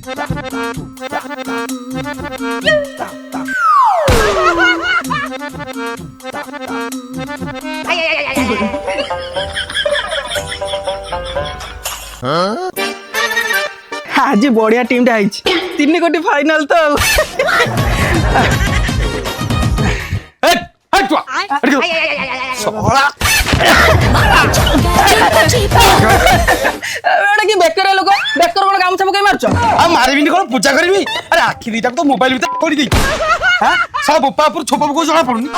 आज बढ़िया टीम टा 3 कोटी फाइनल तो कि बेकर लोक बेकर कौन गामछा पकई मारछ मारिबी कौन पूजा करबी अरे आखि दीटा तो मोबाइल भीतर कर दी हां सब बोपा पर छोपा को जणा पड़ुनी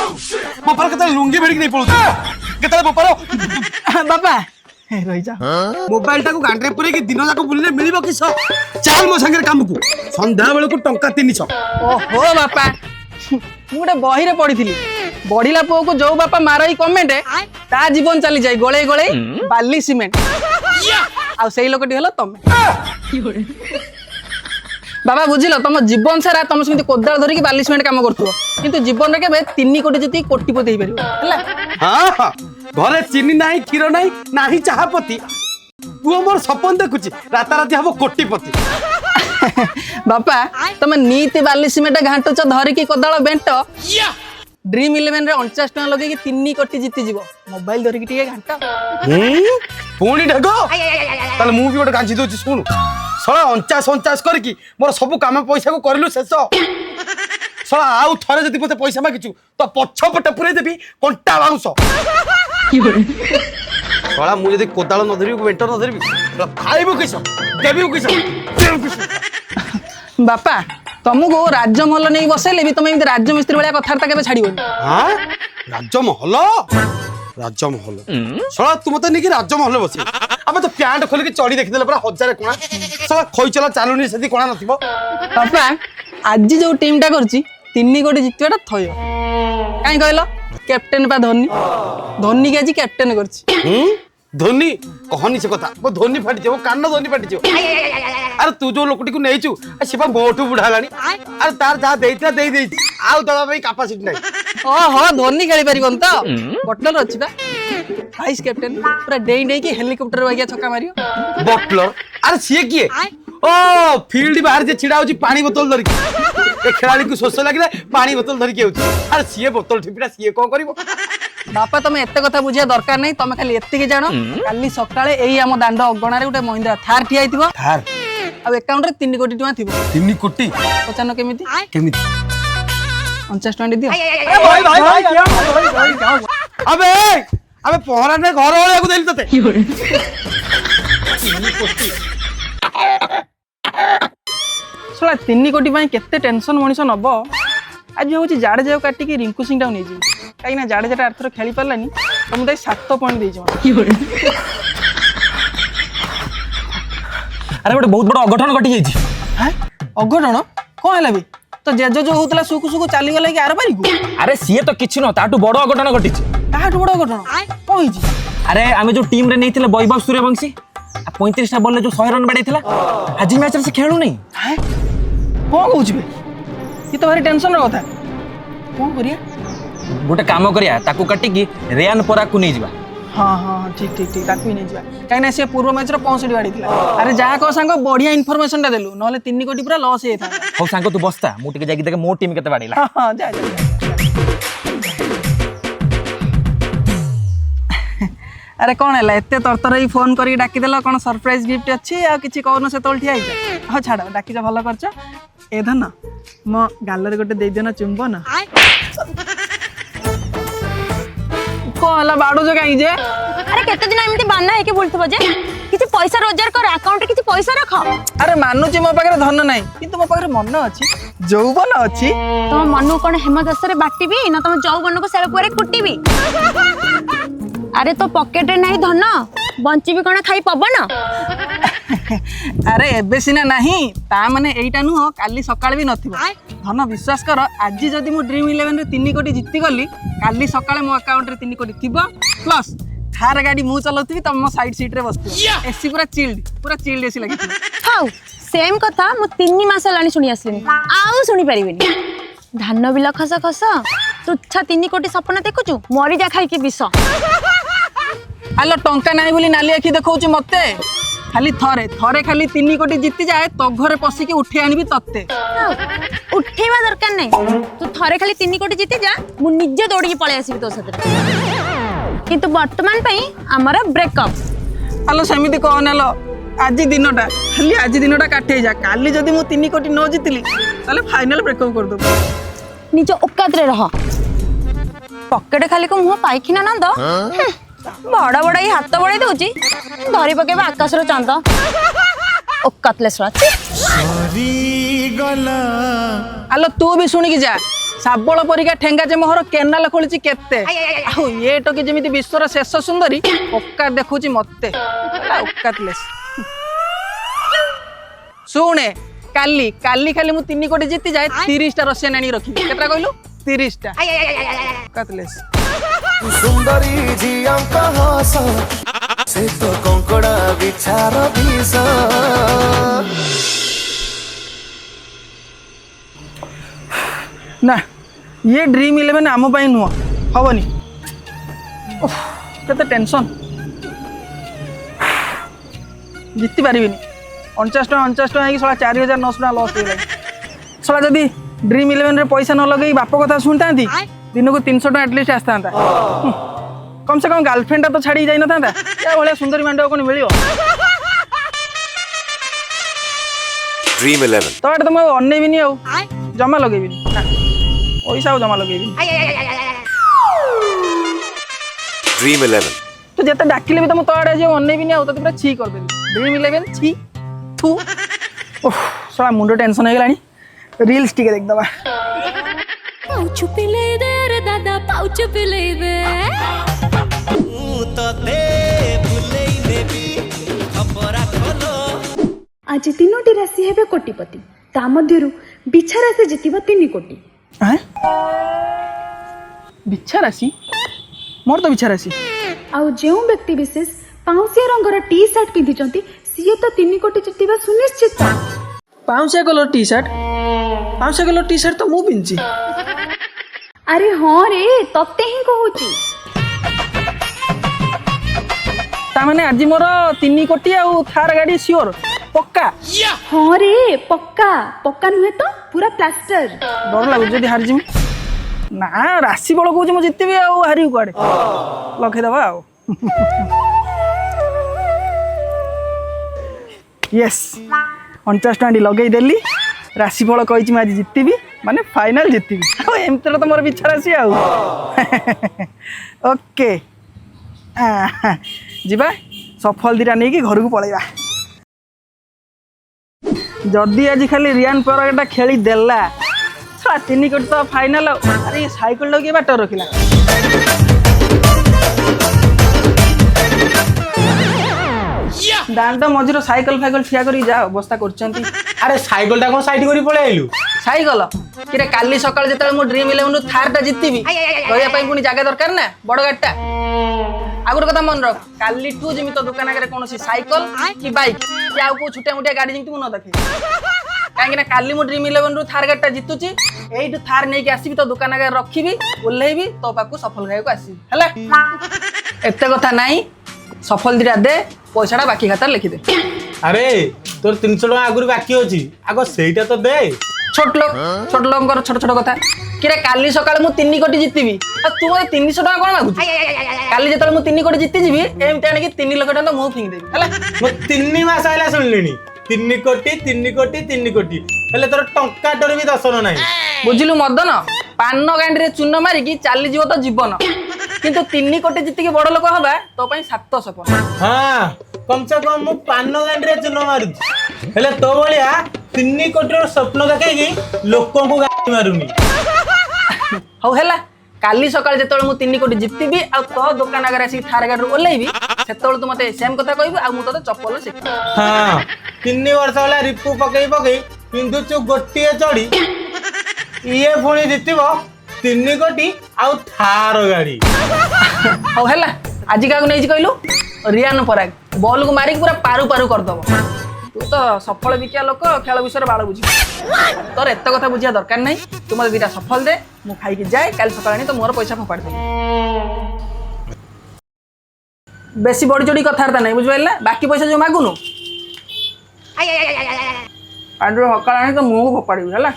बोपा केते लुंगी भेड़ी नहीं पड़ू केते बोपा बाबा रही जा मोबाइल टाको गांडरे पुरे कि दिन जाको बुलिले मिलिबो कि चाल मो संगे काम को संध्या बेले को टंका 300 ओहो बापा मुटे बही रे पढ़ी बढ़िला पुओ को जो बापा मारई कमेंट ता जीवन चली जाए गोले गोले बाली सीमेंट आ सेई लोकटी हलो तमे बाबा बुझिलो तुम जीवन सारा तुम समिति कोदाल धरी कि बाली सीमेंट काम करथुओ किंतु जीवन रे केबे 3 कोटी जति कोटीपति हेइ परिबो हला हां हां घरे चीनी नाही क्षीर नाही नाही चाहपति पुओ मोर सपन देखुची राता राती हबो कोटीपति बापा तुम नीति बाली सीमेंट घांटुच धरी कि कोदाल बेंट ड्रीम 11 रे 49 टका लगे कि 3 कोटी जीति जीवो मोबाइल धरी कि टिके घांटा पुणी ढेगो ताले मु भी गोटे गांची दोची सुनु सळा 49 करकी मोर सब काम पैसा को करलु शेष सळा आउ थरे जदी पते पैसा मागिचु तो पछ पटे पुरे देबी कंटा बाउंस सळा मु जदी कोदाळ न धरिबी बेंट न धरिबी खाइबो किस देबी किस बापा तुमको राजमहल नहीं बसैले भी तुम एमती राजमिस्त्री भाया कथार्ता के छाड़बन हाँ राजमहल राजमहल सला तुम तो नहीं कि राजमहल बसे अब तो प्यांट खोल के चढ़ी देखिदले पूरा 1000 कोणा सला खोई चला चालुनी सेदी कोणा नथिबो पापा आज जो टीम टा करची 3 कोटी जितवाटा थय काई कहलो कैप्टन पा धोनी धोनी के आज कैप्टन करची धोनी कहनी से कथा वो धोनी फाटी वो कान धोनी फाटी अरे तू जो लोकटी को नेचु से मोठू बुढ़ा लानी अरे तार जहाँ देइता दे देई आउ दवा भाई कैपेसिटी नहीं ओहो धोनी खेली परिबन तो बटलर अछि बा वाइस कैप्टन पूरा डेई डेई की हेलीकॉप्टर वागिया छक्का मारियो बटलर अरे सीए किए ओ फील्ड बाहर जे छिड़ा होची पानी बोतल धरि ए खेलाड़ी को शोष लागिला पानी बोतल धरि के होची अरे सीए बोतल ठिपिटा सीए कोन करिवो बापा तुम एते कथा बुझिया दरकार नहीं तुम खाली एते के जानो काली सकाळे एई हम दांड अगणा रे गुटे महिंद्रा थार ठिया हिथिबो थार अब अकाउंट रे 3 कोटी टका थिबो 3 कोटी पचानो केमिति 49 टका दियो भाई भाई अबे अबे पहरा ने घर वाले को देली तते 3 कोटी सोला 3 कोटी पई केते टेंशन मनिस नबो आज होची जाडे जाव काटी की रिंकू सिंह डाउ नै जी काई ना जाडे जाडे आरथर खेली परलानी तो मुदे 7 पॉइंट देई जो अरे गोटे बहुत बड़ा अघटन घटी जाइछि हैं अघटन कोन हला बे तो जेजो जो होतला सुकु सुकु चाली गले कि आर पारी को अरे सीए तो किछि न ताटू बड़ अघटन घटिछि ताटू बड़ अघटन कोन होइछि अरे आमे जो टीम रे नैथिले वैभव सूर्यवंशी 35 टा बॉल ले जो 100 रन बाडैथिला आज मैच रे से खेलु नै हैं कोन कहउछि बे ये तो भारी टेंशन रो कथा कोन करिया गोटे काम करिया ताकू काटी की रेयान परा को नै जिबा हाँ हाँ ठीक ठीक ठीक ताकू नहीं जा कहीं ना से पूर्व मैच रो 65 बाड़ी थिला अरे जा को संग बढ़िया इन्फॉर्मेशन टा देलु नले 3 कोटी पूरा लॉस हे था हो संग तू बसता मु टिके जाकी देखे मो टीम केते बाडीला हां जा जा अरे कौन है एते तरतर ही फोन करी डाकी देला कोन सरप्राइज गिफ्ट अछि आ किछि कहनो से तोल ठिया आइजा हां छाड़ डाकी जा भलो करछ ए धन मो गालर गोटे दे देना चुंबन कोला बाडो जो काई जे अरे केते दिन एमती बाना है के बोलथबो जे किछि पैसा रोजगार कर अकाउंट किछि पैसा रख अरे मानुची मो पाखरे धन नाही किंतु मो पाखरे मन अछि जौवन अछि तुम मनु कोन हेमदास रे बाटीबी ना तुम जौवन को सेल परे कुटीबी अरे तो पॉकेट रे नाही धन बंचीबी कोन खाई पबन अरे एबे सिना नाही ता माने एईटा नु काली सकाळ भी नथिबो धन विश्वास कर आज जदी मु ड्रीम 11 रे 3 कोटी जित्ती गली काली सकाळ मो अकाउंट रे 3 कोटी थिबो प्लस थार गाड़ी मु चलौथि तम साइड सीट रे बसथि एसी पूरा चिल्ड एसी लागि हाउ सेम कथा मु 3 मास लानी सुनी आसलिनी आउ सुनी परिबेनी धान बिल खस खस तुच्छा 3 कोटी सपना देखुचु मरी जा खाई के विष आलो टंका नाही बोली नाली आखी देखौछु मते खाली थरे थरे खाली 3 कोटी जीति जाए तो घरे पशिकी उठे आनिबी तत्ते उठेवा दरकार नहीं तू थरे खाली 3 कोटी जीति जा मु निजे दौड़ी पळे आसीबी तो साथे किंतु वर्तमान पई हमर ब्रेकअप आलो सेमिति कहनेलो आज दिनटा खाली आज दिनटा काटे जा काली जदी मु 3 कोटी न जीतिली ताले फाइनल ब्रेकअप कर दो निज औकात रे रह पकेट खाली को मुह पाइखिना नंद बड़ा बड़ा हाथ बड़ाई दउची धरी पकेबा आकाश रो चांद औकातलेस आलो तू भी शुणी जा साबळ परिका ठेंगा जे मोहर केनाल खोलिची केते आउ ये टकी जेमिति विश्वर शेष सुंदरी औकात देखुची मते औकातलेस सुने काली काली खाली मु 3 कोटी जीति जाए 30 टा रशियन आनी रखी केतरा कहलु 30 टा औकातलेस सुंदरी झियांका हास से तो कंकड़ा बिछार भीस ना ये ड्रीम 11 आम पाई नुह हबनी केते टेंशन जीति पारिबिनी 49 टका साला 4900 लॉस हो गई साला जदी ड्रीम 11 रे पैसा न लगई बाप कथा सुनता दिन को 300 टका एटलिस्ट आसता कम से कम गर्लफ्रेंड तो छाड़ी जाई न था या भले सुंदरी मांडो कोन मिलियो ड्रीम 11 तो एटा तो मैं अन्ने भी नहीं आउ जमा लगेबिनी पैसा जमा लगेबिनी ड्रीम 11 तो जते डाकिले भी तो तो आड़े जे अन्ने भी नहीं आउ तो पूरा छी कर देबी ड्रीम 11 छी थू ओह साला मुंडो टेंशन हो गेलानी रील्स टिके देख दबा पाउच पिले दे रे दादा पाउच पिले दे आज 3टी राशि हेबे कोटिपति ता मध्यरु बिछा राशि जितिबा 3 कोटी हैं बिच्छा राशि मोर तो बिच्छा राशि आउ जेउ व्यक्ति विशेष पाउसिया रंगर टी शर्ट पिंधिचंती सिए तो 3 कोटी जितिबा सुनिश्चित 500 colour T shirt 500 colour T shirt तो मु पिंची अरे हाँ रे तते ही कहूची ता माने आज मोर 3 कोटी आउ थार गाड़ी श्योर पक्का हाँ रे पक्का पक्का नुहे तो पूरा प्लास्टर डर लागु जदी हार जिमी ना राशि बळ कहूची मु जितबी आउ हारि कुआडे लखे दबा आउ यस 49 टका लगे देली राशिफल कही आज जितबी माने फाइनल जितबी एमती तो मोर बिछा राशि आउ ओके जीवा सफल दीटा नहीं कि घर को पलैबा जदि आज खाली रियान परागटा खेली देला 3 कोटी तो फाइनल अरे साइकिल किए बाट रखिला दांड मझिर साइकिल फाइकल ठिया करी जा अवस्था करछंती अरे साइकिल टा कोन साइड करी पळे आइलु साइकिल किरे काली सकाळ जेतले मो ड्रीम 11 नु थार टा जितबी रहया पई पुनी जागा दरकार ना बड़ गाडटा आगुर कथा मन रख काली ठू जेमी तो दुकान आगे कोनोसी साइकिल कि बाइक कि आउ को छुटे मुटे गाड़ी जेमी तू न देखे काहे ना काली मो ड्रीम 11 नु थार गाडटा जितुची एइटु थार नै के आसीबी तो दुकान आगे रखिबी ओल्हेबी तो पाकू सफल गाय को आसीबी हला एते कथा नाही सफल दिरा दे पैसाटा बाकी खाता लिखि दे अरे तोर 300 टका आगुर बाकी होची आगो सेइटा तो दे छोट लोक छोट छोट कथा किरे काली सकाळ मु 3 कोटी जितबी आ तू मते 300 टका कोन मागु काली जेतल मु 3 कोटी जिति जिबी एमते आने कि 3 लाख टका तो मु फिंग देबी हला मो 3 मास आइला सुनलिनी 3 कोटी 3 कोटी 3 कोटी हेले तोर टंका डर भी दर्शन नाही बुझिलु मदन पान गांडी रे चून मारी कि चाली जीव तो जीवन किंतु 3 कोटी जिति के बड़ लोक हबा तो पई 700 हां कम से कम मु पान गांडी रे चून मारु हेले तो बलिया 3 कोटी रो स्वप्न देखे कि लोकों को गाड़ी मारुनी हौ हेला काली सकाळ जेतल मु 3 कोटी जितबी आ तो दुकान आगे आसी थार गाडी रो ओलेबी सेतल तू मते सेम कथा कहबी आ मु तो चप्पल सिख हां 3 वर्ष होला रिपु पकई किंतु तू गोटिए चढ़ी ये पुणी जितब 3 कोटी आउ थार गाड़ी हौ हेला आज का नहीं कहलु रियान पराग बॉल को मारिक पूरा पारू पारू कर दबो तू तो सफल बिकिया लोक खेल विषय बाड़ बुझी तोर एत कथा बुझिया दरकार नहीं तू मते दीटा सफल दे मु खाई के जाए काल सकाळ तो मोर पैसा फपाड़ दे बेसी बड़ी चोड़ी कथारता नहीं बुझिपाइला बाकी पैसा जो मागुनु ପାଣିରୁ ସକାଳ ଆଣି ତ ମୁହଁକୁ ଫୋପାଡ଼ିବି ହେଲା।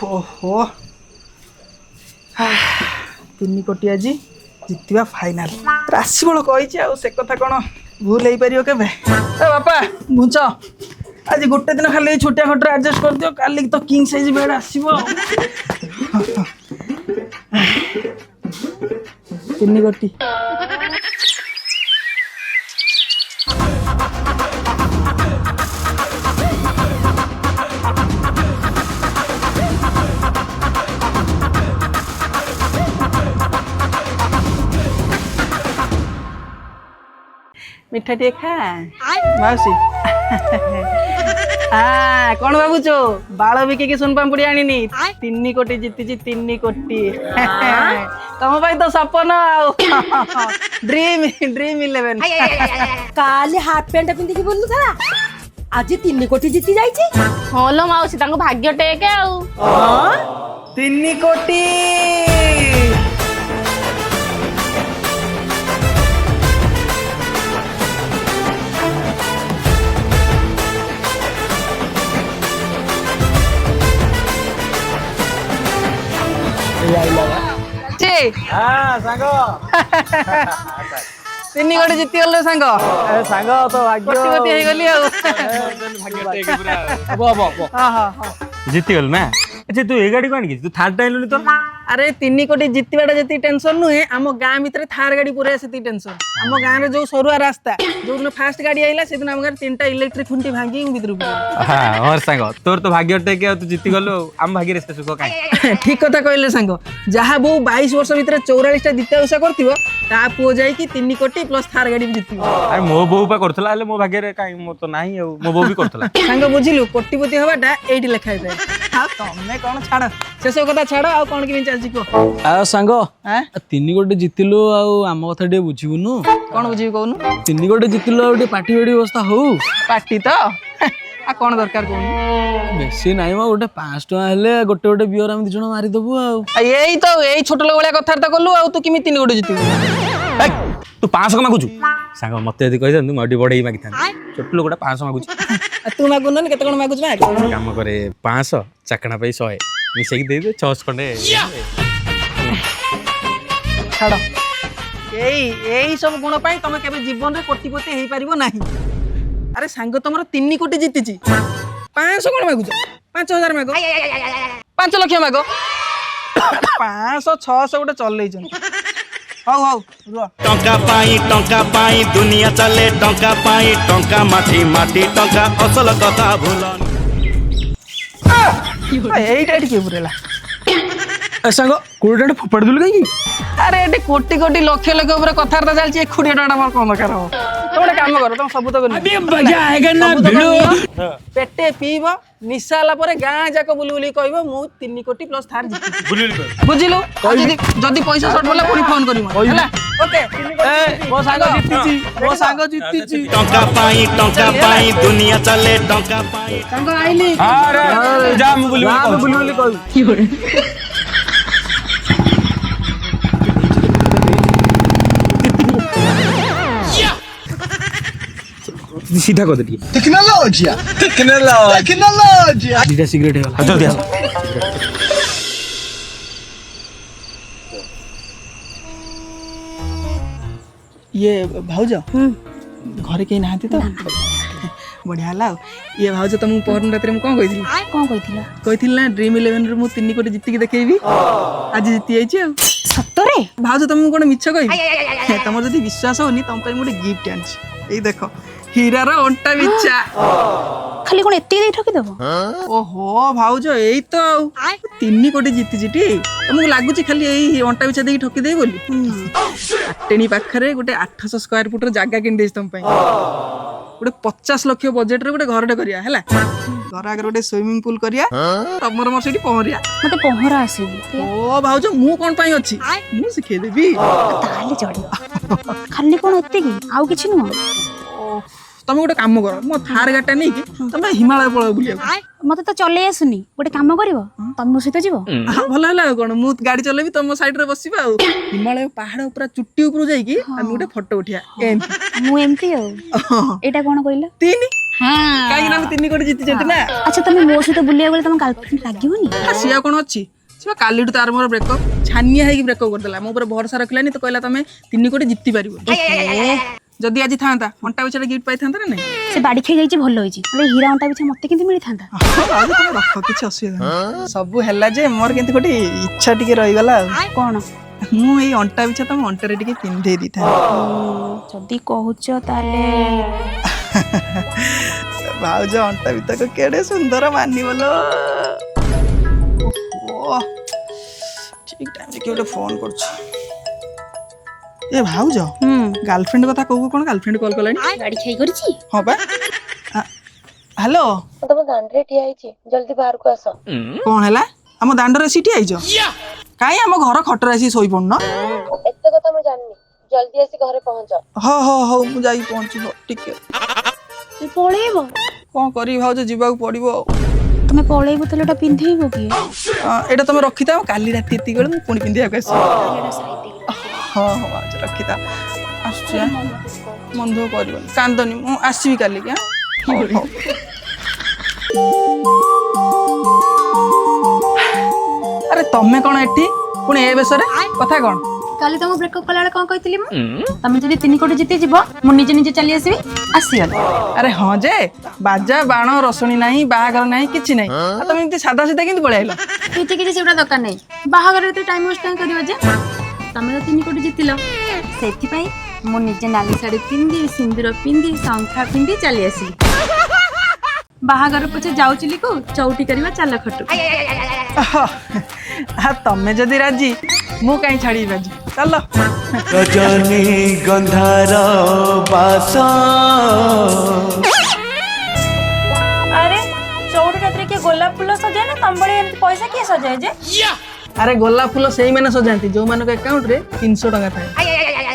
ଓହୋ 3 କୋଟି ଆଜି ଜିତିବା ଫାଇନାଲ। ରାଶିବଳ କହିଛି ଆଉ ସେ କଥା କଣ ଭୁଲ ହେଇପାରିବ କେବେ? ଏ ବାପା ବୁଝ ଆଜି ଗୋଟେ ଦିନ ଖାଲି ଏଇ ଛୋଟିଆ ଖଟରେ ଆଡଜଷ୍ଟ କରିଦିଅ, କାଲି ତ କିଙ୍ଗ ସାଇଜ ବେଡ୍ ଆସିବ। 3 କୋଟି ମିଠା ଟିକେ ଖା ମାଉସୀ। କଣ ଭାବୁଛୁ ବାଳ ବିକିକି ସୁନ ପାମ୍ପୁଡି ଆଣିନି? 3 କୋଟି ଜିତିଛି 3 କୋଟି। ତମ ପାଇଁ ତ ସପନ ଆଉ ଡ୍ରିମ୍ 11। କାଲି ହାଫ ପ୍ୟାଣ୍ଟ ପିନ୍ଧିକି ବୁଲୁଥିଲା, ଆଜି 3 କୋଟି ଜିତି ଯାଇଛି। ହଁ ଲୋ ମାଉସୀ ତାଙ୍କ ଭାଗ୍ୟ ଟେକେ ଆଉ। 3 କୋଟି ସାଙ୍ଗ 3 କୋଟି ଜିତିଗଲ ସାଙ୍ଗ। ସାଙ୍ଗ ତ କୋଟିପତି ହେଇଗଲି ଆଉ। ଜିତିଗଲୁ ନା? ଆଚ୍ଛା ତୁ ଏ ଗାଡି କଣ ଆଣିକି ତୁ ଥାର୍ଡ ଆଣିଲୁନି ତ? ଆରେ 3 କୋଟି ଜିତିବାଟା ଯେତିକି ଟେନସନ ନୁହେଁ, ଆମ ଗାଁ ଭିତରେ ଥାର ଗାଡି ପୁରା ସେତିକି ଟେନସନ। ଆମ ଗାଁରେ ଯୋଉ ସରୁଆ ରାସ୍ତା, ଯୋଉ ଦିନ ଫାଷ୍ଟ ଗାଡି ଆଇଲା ସେଦିନ ଆମ ଗାଁରେ 3ଟା ଇଲେକ୍ଟ୍ରିକ ଖୁଣ୍ଟି ଭାଙ୍ଗି ଭିତରକୁ ହଁ ସାଙ୍ଗ ତୋର ତ ଭାଗ୍ୟ ଟେକେ ଆଉ ତୁ ଜିତିଗଲୁ ଆଉ ଆମ ଭାଗ୍ୟରେ ସେ ସୁଖ କାଇଁ? ଠିକ କଥା କହିଲେ ସାଙ୍ଗ। ଯାହା ବୋଉ 22 ବର୍ଷ ଭିତରେ 44ଟା ଦ୍ୱିତୀୟ ଓଷା କରିଥିବ ତା ପୁଅ ଯାଇକି 3 କୋଟି ପ୍ଲସ ଥାର ଗାଡି ବି ଜିତିବ। ଆରେ ମୋ ବୋଉ ପା କରୁଥିଲା, ହେଲେ ମୋ ଭାଗ୍ୟରେ କାଇଁ ମୋର ତ ନାହିଁ ଆଉ। ମୋ ବୋଉ ବି କରୁଥିଲା। ସାଙ୍ଗ ବୁଝିଲୁ କୋଟିପତି ହବାଟା ଏଇଠି ଲେଖା ହେଇଥାଏ। ଆଉ ତମେ କଣ ଛାଡ ସେସବୁ କଥା ଛାଡ, ଆଉ କଣ କେମିତି ଚାଲିଛି କୁହ? ଆଉ ସାଙ୍ଗ ଆଁ 3 କୋଟି ଜିତିଲୁ, ଆଉ ଆମ କଥା ଟିକେ ବୁଝିବୁନୁ? କଣ ବୁଝିବି କହୁନୁ? 3 କୋଟି ଜିତିଲୁ, ଆଉ ଟିକେ ପାଟି ବାଡି ବ୍ୟବସ୍ଥା ହଉ। ପାଟି ତ ଆଉ କଣ ଦରକାର କହୁନୁ? ବେଶୀ ନାହିଁ ମ, ଗୋଟେ 500 ଟଙ୍କା ହେଲେ ଗୋଟେ ଗୋଟେ ବିୟର ଆମେ 2 ଜଣ ମାରିଦବୁ ଆଉ। ଏଇ ତ ଏଇ ଛୋଟ ଲୋକ ଭଳିଆ କଥାବାର୍ତ୍ତା କଲୁ, ଆଉ ତୁ କେମିତି 3 କୋଟି ଜିତିବୁ? ତୁ 500 ମାଗୁଛୁ ସାଙ୍ଗ? ମତେ ଯଦି କହିଥାନ୍ତୁ ମୁଁ ଟିକେ ବଢେଇ ମାଗିଥାନ୍ତି। ଛୋଟ ଲୋକଟା 500 ମାଗୁଛି। ତୁ ମାଗୁନ କେତେ କଣ ମାଗୁଛୁ? କାମ କରେ 500 ଚାକଣା ପାଇଁ 100 ମିଶେଇକି ଦେଇଦେ 600 ଖଣ୍ଡେ। ଛାଡ ଏଇ ସବୁ ଗୁଣ ପାଇଁ ତମେ କେବେ ଜୀବନରେ କୋଟିପତି ହେଇପାରିବ ନାହିଁ। ଆରେ ସାଙ୍ଗ ତମର 3 କୋଟି ଜିତିଛି, 500 କଣ ମାଗୁଛ? 5000 ମାଗ, 5 ଲକ୍ଷ ମାଗ। 500 600 ଗୋଟେ ଚଲେଇଛନ୍ତି। ହଉ ରୁହ। ଟଙ୍କା ପାଇଁ ଦୁନିଆ ଚାଲେ, ଟଙ୍କା ପାଇଁ ଟଙ୍କା ମାଟି ମାଟି ଟଙ୍କା ଅସଲ କଥା ଭୁଲ। ଏଇଟା ଏଠି କିଏ ପୁରେଲା? ସାଙ୍ଗ 20 ଟଙ୍କା ଫୋପାଡ଼ି ଦେଲୁ କାହିଁକି? ଆରେ ଏଠି କୋଟି କୋଟି ଲକ୍ଷ ଲକ୍ଷ ଉପରେ କଥାବାର୍ତ୍ତା ଚାଲିଛି, 20 ଟଙ୍କା ମୋର କଣ ଦରକାର ହବ? ତମେ ଗୋଟେ କାମ କର, ତମ ସବୁ ତକ ପେଟେ ପିଇବ, ନିଶା ହେଲା ପରେ ଗାଁ ଯାକ ବୁଲି ବୁଲି କହିବ ମୁଁ 3 କୋଟି ପ୍ଲସ ଥାର ଜିତିଛି। ବୁଝିଲୁ? ଯଦି ପଇସା ସର୍ଟ ପଡିଲା ପୁଣି ଫୋନ କରିବ ହେଲା? ଓକେ ମୋ ସାଙ୍ଗ ଜିତିଛି, ମୋ ସାଙ୍ଗ ଜିତିଛି। ଟଙ୍କା ପାଇଁ ଦୁନିଆ ଚାଲେ, ଟଙ୍କା ପାଇଁ। ସାଙ୍ଗ ଆଇଲି। ଯା ମୁଁ ବୁଲି ବୁଲି କହିବୁ। ସିଧା କରିଦେ ଟିକେ। ଟେକ୍ନୋଲୋଜିଆ ଦିଟା ସିଗାରେଟ ହେଇଗଲା। ଜଲ୍ଦି ଆସ। ଇଏ ଭାଉଜ ଘରେ କେହି ନାହାନ୍ତି ତ? ବଢିଆ ହେଲା ଆଉ। ଇଏ ଭାଉଜ ତମକୁ ପହରଦିନ ରାତିରେ ମୁଁ କଣ କହିଥିଲି? କହିଥିଲି ନା ଡ୍ରିମ୍ 11ରୁ ମୁଁ 3 କୋଟି ଜିତିକି ଦେଖେଇବି। ଆଜି ଜିତି ଯାଇଛି ଆଉ। ସତରେ? ଭାଉଜ ତମକୁ କଣ ମିଛ କହିବି? ତମର ଯଦି ବିଶ୍ୱାସ ହଉନି ତମ ପାଇଁ ମୁଁ ଗୋଟେ ଗିଫ୍ଟ ଆଣିଛି। ଏଇ ଦେଖ ହୀରାର ଅଣ୍ଟା ବିଛା। ଖାଲି କଣ ଏତିକି ଦେଇ ଠକିଦବ? ଓହୋ ଭାଉଜ ଏଇ ତ ଆଉ 3 କୋଟି ଜିତିଛି ଟି? ତମକୁ ଲାଗୁଛି ଖାଲି ଏଇ ଅଣ୍ଟା ବିଛା ଦେଇକି ଠକିଦେବି ବୋଲି? ଆଟେଣୀ ପାଖରେ ଗୋଟେ 800 ସ୍କୋୟାର ଫୁଟର ଜାଗା କିଣିଦେଇଛି ତମ ପାଇଁ। ଗୋଟେ 50 ଲକ୍ଷ ବଜେଟରେ ଗୋଟେ ଘରଟେ କରିବା ହେଲା। ଘର ଆଗରେ ଗୋଟେ ସୁଇମିଂ ପୁଲ କରିବା, ତମର ମୋର ସେଇଠି ପହଁରିବା। ମତେ ପହଁରା ଆସିବି। ଓ ଭାଉଜ ମୁଁ କଣ ପାଇଁ ଅଛି, ମୁଁ ଶିଖେଇଦେବି। ତାହେଲେ ଚଳିବ। ଖାଲି କଣ ଏତିକି, ଆଉ କିଛି ନୁହଁ? ତମେ ଗୋଟେ କାମ କର, ମୋ ଥାର ଗାଡିଟା ନେଇକି ତମେ ହିମାଳୟ ପଳାଅ ବୁଲିବାକୁ। ମତେ ତ ଚଲେଇ ଆସୁନି ଗୋଟେ କାମ କରିବ ତମେ ମୋ ସହିତ ଯିବ ଭଲ ହେଲା ଆଉ କଣ ମୁଁ ଗାଡି ଚଲେଇବି ତମ ସାଇଡ୍ ରେ ବସିବା ଆଉ ହିମାଳୟ ପାହାଡ ପୁରା ଚୁଟି ଉପରୁ ଯାଇକି ଆମେ ଗୋଟେ ଫଟୋ ଉଠିବା ଏମିତି ମୁଁ ଏମିତି ଆଉ ଏଇଟା କଣ କହିଲ 3 କାହିଁକି ନା ଆମେ 3 କୋଟି ଜିତିଛନ୍ତି ନା ଆଚ୍ଛା ତମେ ମୋ ସହିତ ବୁଲିବାକୁ ଗଲେ ତମ ଗାର୍ଲଫ୍ରେଣ୍ଡ ଲାଗିବନି ସିଏ କଣ ଅଛି ସିଏ କାଲିଠୁ ତାର ମୋର ବ୍ରେକଅପ୍ ଛାନିଆ ହେଇକି ବ୍ରେକଅପ୍ କରିଦେଲା ମୋ ଉପରେ ଭରସା ରଖିଲାନି ତ କହିଲା ତମେ 3 କୋଟି ଜିତି ପାରିବ ଯଦି ଆଜି ଥାନ୍ତା ଅଣ୍ଟା ବିଛାଟା ଗିଫ୍ଟ ପାଇଥାନ୍ତା ନା ନାଇଁ ସେ ବାଡି ଖେଇ ଯାଇଛି ଭଲ ହେଇଛି ହେଲେ ହୀରା ଅଣ୍ଟା ବିଛା ମତେ କେମିତି ମିଳିଥାନ୍ତା ତମେ ରଖ କିଛି ଅସୁବିଧା ନାହିଁ ସବୁ ହେଲା ଯେ ମୋର କିନ୍ତୁ ଗୋଟେ ଇଚ୍ଛା ଟିକେ ରହିଗଲା ଆଉ କଣ ମୁଁ ଏଇ ଅଣ୍ଟା ବିଛା ତମ ଅଣ୍ଟାରେ ଟିକେ ପିନ୍ଧେଇ ଦେଇଥାନ୍ତି ଯଦି କହୁଛ ତାହେଲେ ଭାଉଜ ଅଣ୍ଟା ଭିତକୁ କେଡେ ସୁନ୍ଦର ମାନିବଲ ଠିକ ଟାଇମରେ କିଏ ଗୋଟେ ଫୋନ କରୁଛି ଏ ଭାଉଜ ଗାର୍ଲଫ୍ରେଣ୍ଡ କଥା କହୁ କଣ ଗାର୍ଲଫ୍ରେଣ୍ଡ କଲ୍ କଲାଣି ଗାଡି ଖେଇ କରିଛି ହଁ ବା ହ୍ୟାଲୋ ତମ ଦାଣ୍ଡରେ ଠିଆ ହେଇଛି ଜଲ୍ଦି ବାହାରକୁ ଆସ କଣ ହେଲା ଆମ ଦାଣ୍ଡରେ ସିଟି ଆଇଛ କାଇଁ ଆମ ଘର ଖଟରେ ଆସି ଶୋଇପଡୁନ ଏତେ କଥା ମୁଁ ଜାଣିନି ଜଲ୍ଦି ଆସି ଘରେ ପହଞ୍ଚ ହଉ ମୁଁ ଯାଇକି ପହଞ୍ଚିବ ଟିକେ ପଳେଇବ କଣ କରିବି ଭାଉଜ ଯିବାକୁ ପଡିବ ଆଉ ତମେ ପଳେଇବ ତାହେଲେ ଏଟା ପିନ୍ଧେଇବ କି ଏଇଟା ତମେ ରଖିଥାଅ କାଲି ରାତି ଏତିକି ବେଳେ ମୁଁ ପୁଣି ପିନ୍ଧିବାକୁ ଆସିବି ହଁ ଭାଉଜ ରଖିଥାଅ ଆସୁଛି ମନ ଦୁଃଖ କରିବନି କାନ୍ଦନି ମୁଁ ଆସିବି କାଲିକି ଆରେ ତମେ କଣ ଏଠି ପୁଣି ଏ ବେଶରେ କଥା କଣ କାଲି ତମ ବ୍ରେକଅପ୍ କଲା ବେଳେ କଣ କହିଥିଲି ମୁଁ ତମେ ଯଦି 3 କୋଟି ଜିତି ଯିବ ମୁଁ ନିଜେ ନିଜେ ଚାଲି ଆସିବି ଆସିଗଲି ଆରେ ହଁ ଯେ ବାଜା ବାଣ ରସଣୀ ନାହିଁ ବାହାଘର ନାହିଁ କିଛି ନାହିଁ ଆଉ ତମେ ଏମିତି ସାଧା ସିଧା କେମିତି ପଳେଇ ଆଇଲ କିଛି ସେଗୁଡ଼ା ଦରକାର ନାହିଁ ବାହାଘରରେ ଏତେ ଟାଇମ୍ ୱେଷ୍ଟ କାଇଁ କରିବ ଯେ ତମେ ତ 3 କୋଟି ଜିତିଲ ସେଥିପାଇଁ ମୁଁ ନିଜେ ନାଲି ଶାଢ଼ୀ ପିନ୍ଧି ସିନ୍ଦୁର ପିନ୍ଧି ଶଙ୍ଖା ପିନ୍ଧି ଚାଲି ଆସିଲି ବାହାଘର ପଛେ ଯାଉଚିଲିକୁ ଚଉଠି କରିବା ଚାଲ ଖଟୁ ତମେ ଯଦି ରାଜି ମୁଁ କାହିଁ ଛାଡ଼ିବି ବାଜି ଚାଲ ରଜନୀ ଗନ୍ଧାର ବାସ ଆରେ ଚଉଠି ରାତିରେ କିଏ ଗୋଲାପ ଫୁଲ ସଜାଏ ନା ତମ ଭଳି ଏମିତି ପଇସା କିଏ ସଜାଏ ଯେ ଆରେ ଗୋଲାପ ଫୁଲ ସେଇମାନେ ସଜାନ୍ତି ଯୋଉମାନଙ୍କ ଆକାଉଣ୍ଟରେ 300 ଟଙ୍କା ଥାଏ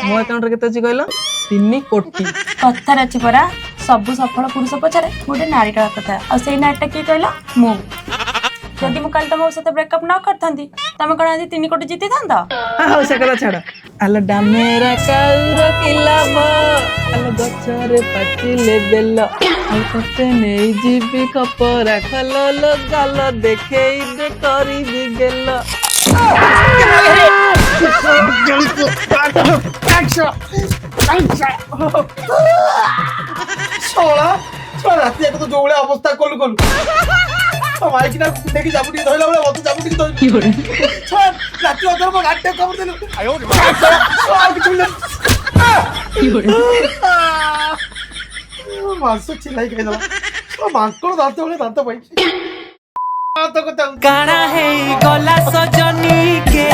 ମୋ ଆକାଉଣ୍ଟରେ କେତେ ଅଛି କହିଲ 3 କୋଟି କଥାରେ ଅଛି ପରା ସବୁ ସଫଳ ପୁରୁଷ ପଛରେ ଗୋଟେ ନାରୀଟା କଥା ଆଉ ସେଇ ନାରୀଟା କିଏ କହିଲ ମୁଁ ଯଦି ମୁଁ କାଲି ତମ ସହିତ ବ୍ରେକଅପ୍ ନ କରିଥାନ୍ତି ତମେ କଣ ଆଜି 3 କୋଟି ଜିତିଥାନ୍ତ ହଉ ସେ କଥା ଛାଡ ଆଲୋ ଡାମେରା କାଉର କି ଲାଭ ଆଲୋ ଗଛରେ ପାଚିଲେ ବେଲ ଆଉ ତତେ ନେଇଯିବି ଖପରା ଖଲ ଲୋ ଗାଲ ଦେଖେଇ ଦେ କରିବି ଗେଲ ରାତି ଯାକ ତ ଯୋଉ ଭଳିଆ ଅବସ୍ଥା କଲୁ ମାଇକିନା ଦେଖି ଜାବୁଟି ଧରିଲା ବେଳେ ମତେ ଜାବୁଟି ଧରିଲି ରାତି ଅଧର ମୋ ଗାଡିଟା ଖବର ଦେଲୁ ମାଂସ ଚିଲାଇ ଖାଇଦେଲା ମାଙ୍କଡ ଦାନ୍ତ ଭଳିଆ ଦାନ୍ତ ପାଇଛି କାଣା ହେଇ ଗଲା ସଜନୀ କେ